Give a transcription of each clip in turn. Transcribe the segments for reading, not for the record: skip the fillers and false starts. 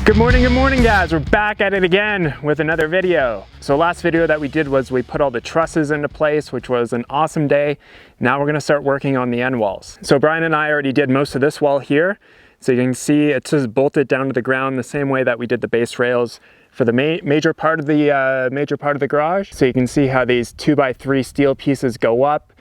Good morning guys, we're back at it again with another video. So last video that we did was we put all the trusses into place, which was an awesome day. Now we're gonna start working on the end walls. So Brian and I already did most of this wall here. So you can see it's just bolted down to the ground the same way that we did the base rails for the major part of the garage. So you can see how these 2x3 steel pieces go up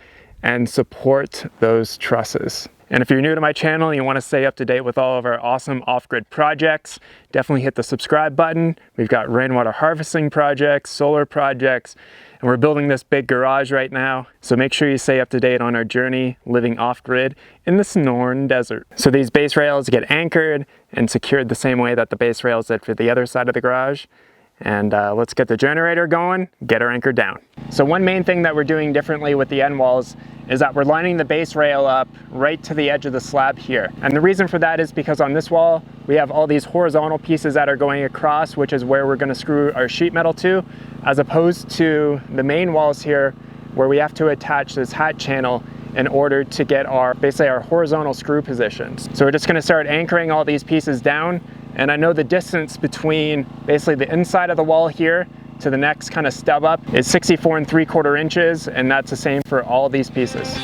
and support those trusses. And if you're new to my channel and you want to stay up to date with all of our awesome off-grid projects, definitely hit the subscribe button. We've got rainwater harvesting projects, solar projects, and we're building this big garage right now. So make sure you stay up to date on our journey living off-grid in the Sonoran Desert. So these base rails get anchored and secured the same way that the base rails did for the other side of the garage. And let's get the generator going, get our anchor down. So one main thing that we're doing differently with the end walls is that we're lining the base rail up right to the edge of the slab here. And the reason for that is because on this wall, we have all these horizontal pieces that are going across, which is where we're gonna screw our sheet metal to, as opposed to the main walls here, where we have to attach this hat channel in order to get basically our horizontal screw positions. So we're just gonna start anchoring all these pieces down. And I know the distance between basically the inside of the wall here to the next kind of stub up is 64 3/4 inches, and that's the same for all these pieces.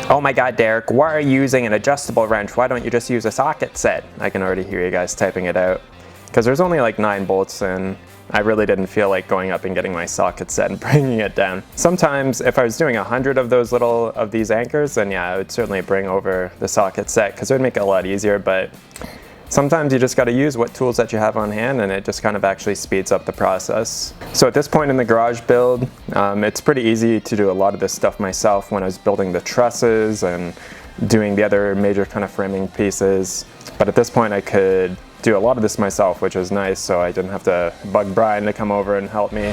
Oh my God, Derek, why are you using an adjustable wrench? Why don't you just use a socket set? I can already hear you guys typing it out. Because there's only like 9 bolts and I really didn't feel like going up and getting my socket set and bringing it down. Sometimes if I was doing 100 of these anchors, then yeah, I would certainly bring over the socket set because it would make it a lot easier, but sometimes you just got to use what tools that you have on hand, and it just kind of actually speeds up the process. So at this point in the garage build, it's pretty easy to do a lot of this stuff myself when I was building the trusses and doing the other major kind of framing pieces. But at this point I could do a lot of this myself, which is nice, so I didn't have to bug Brian to come over and help me.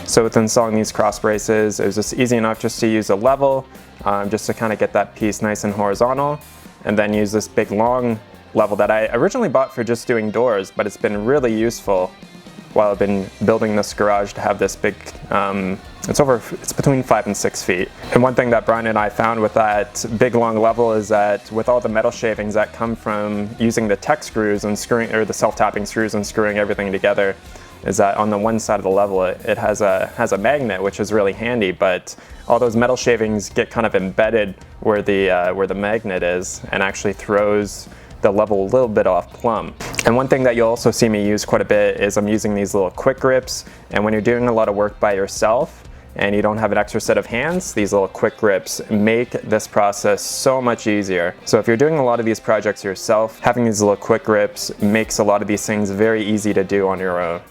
So with installing these cross braces, it was just easy enough just to use a level, just to kind of get that piece nice and horizontal, and then use this big long level that I originally bought for just doing doors, but it's been really useful while I've been building this garage to have this big, it's between 5 and 6 feet. And one thing that Brian and I found with that big long level is that with all the metal shavings that come from using the tech screws and screwing, or the self-tapping screws and screwing everything together, is that on the one side of the level it has a magnet, which is really handy, but all those metal shavings get kind of embedded where the magnet is and actually throws the level a little bit off plumb. And one thing that you'll also see me use quite a bit is I'm using these little quick grips, and when you're doing a lot of work by yourself and you don't have an extra set of hands, these little quick grips make this process so much easier. So if you're doing a lot of these projects yourself, having these little quick grips makes a lot of these things very easy to do on your own.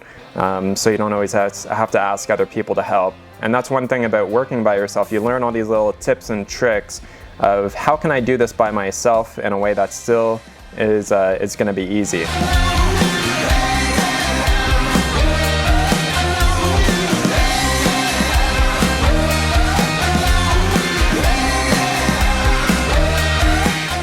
So you don't always have to ask other people to help. And that's one thing about working by yourself. You learn all these little tips and tricks of how can I do this by myself in a way that still is going to be easy.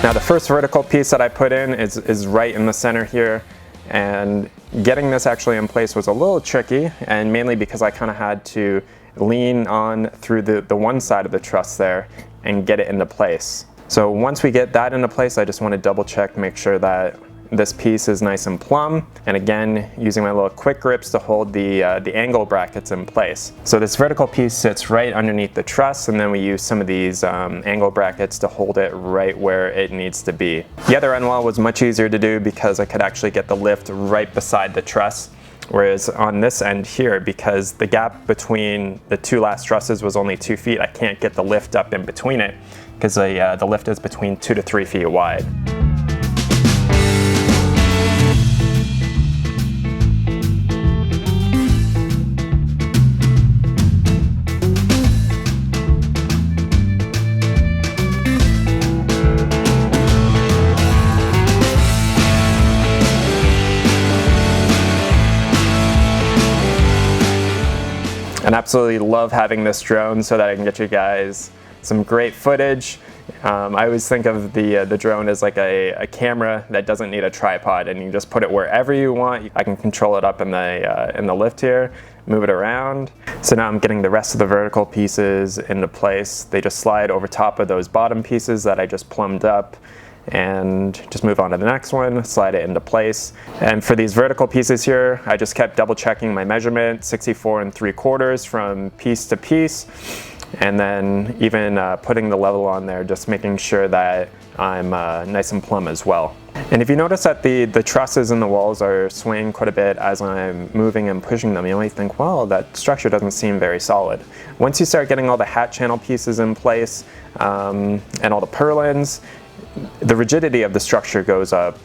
Now the first vertical piece that I put in is right in the center here. And getting this actually in place was a little tricky, and mainly because I kind of had to lean on through the one side of the truss there and get it into place. So once we get that into place, I just want to double check, make sure that this piece is nice and plumb, and again using my little quick grips to hold the angle brackets in place. So this vertical piece sits right underneath the truss, and then we use some of these angle brackets to hold it right where it needs to be. The other end wall was much easier to do because I could actually get the lift right beside the truss, whereas on this end here, because the gap between the 2 last trusses was only 2 feet, I can't get the lift up in between it because the lift is between 2 to 3 feet wide. And absolutely love having this drone so that I can get you guys some great footage. I always think of the drone as like a camera that doesn't need a tripod, and you can just put it wherever you want. I can control it up in the lift here, move it around. So now I'm getting the rest of the vertical pieces into place. They just slide over top of those bottom pieces that I just plumbed up, and just move on to the next one, slide it into place. And for these vertical pieces here, I just kept double checking my measurement, 64 3/4 from piece to piece. And then even putting the level on there, just making sure that I'm nice and plumb as well. And if you notice that the trusses in the walls are swaying quite a bit as I'm moving and pushing them, you might think, well, that structure doesn't seem very solid. Once you start getting all the hat channel pieces in place and all the purlins, the rigidity of the structure goes up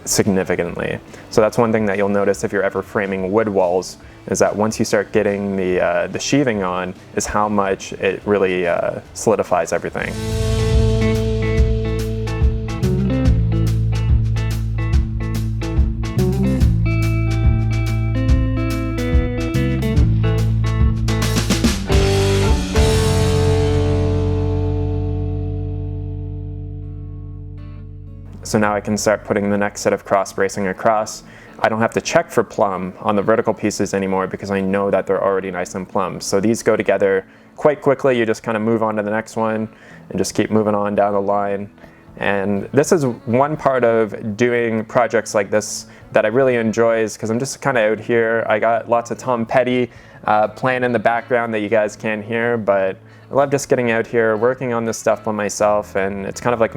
significantly. So that's one thing that you'll notice if you're ever framing wood walls, is that once you start getting the sheathing on, is how much it really solidifies everything. So now I can start putting the next set of cross bracing across. I don't have to check for plumb on the vertical pieces anymore because I know that they're already nice and plumb. So these go together quite quickly. You just kind of move on to the next one and just keep moving on down the line. And this is one part of doing projects like this that I really enjoy, is because I'm just kind of out here. I got lots of Tom Petty playing in the background that you guys can't hear, but I love just getting out here, working on this stuff by myself, and it's kind of like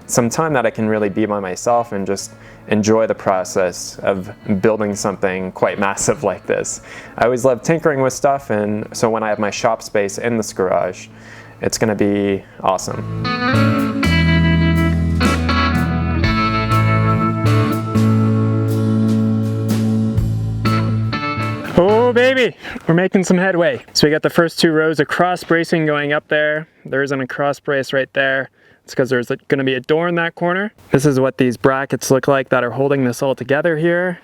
some time that I can really be by myself and just enjoy the process of building something quite massive like this. I always love tinkering with stuff, and so when I have my shop space in this garage, it's going to be awesome. Oh baby, we're making some headway. So we got the first 2 rows of cross bracing going up there. There isn't a cross brace right there. It's because there's going to be a door in that corner. This is what these brackets look like that are holding this all together here.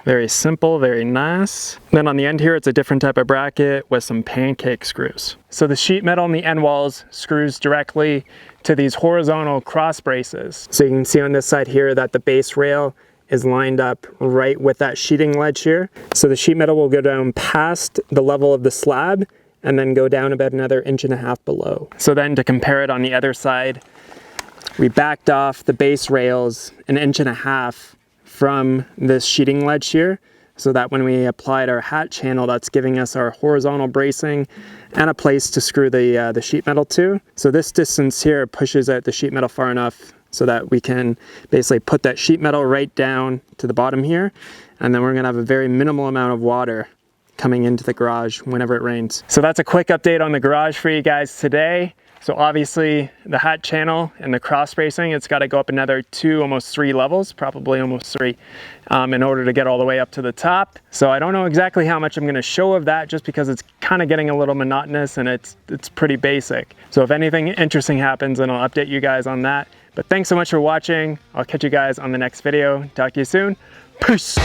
Very simple, very nice. Then on the end here, it's a different type of bracket with some pancake screws. So the sheet metal on the end walls screws directly to these horizontal cross braces. So you can see on this side here that the base rail is lined up right with that sheeting ledge here. So the sheet metal will go down past the level of the slab and then go down about another 1.5 inches below. So then to compare it on the other side, we backed off the base rails 1.5 inches from this sheeting ledge here, so that when we applied our hat channel, that's giving us our horizontal bracing and a place to screw the sheet metal to. So this distance here pushes out the sheet metal far enough so that we can basically put that sheet metal right down to the bottom here, and then we're gonna have a very minimal amount of water coming into the garage whenever it rains. So that's a quick update on the garage for you guys today. So obviously the hat channel and the cross bracing, it's got to go up another 2, almost 3 levels, probably almost 3, in order to get all the way up to the top. So I don't know exactly how much I'm going to show of that, just because it's kind of getting a little monotonous and it's pretty basic. So if anything interesting happens, then I'll update you guys on that. But thanks so much for watching. I'll catch you guys on the next video. Talk to you soon. Peace.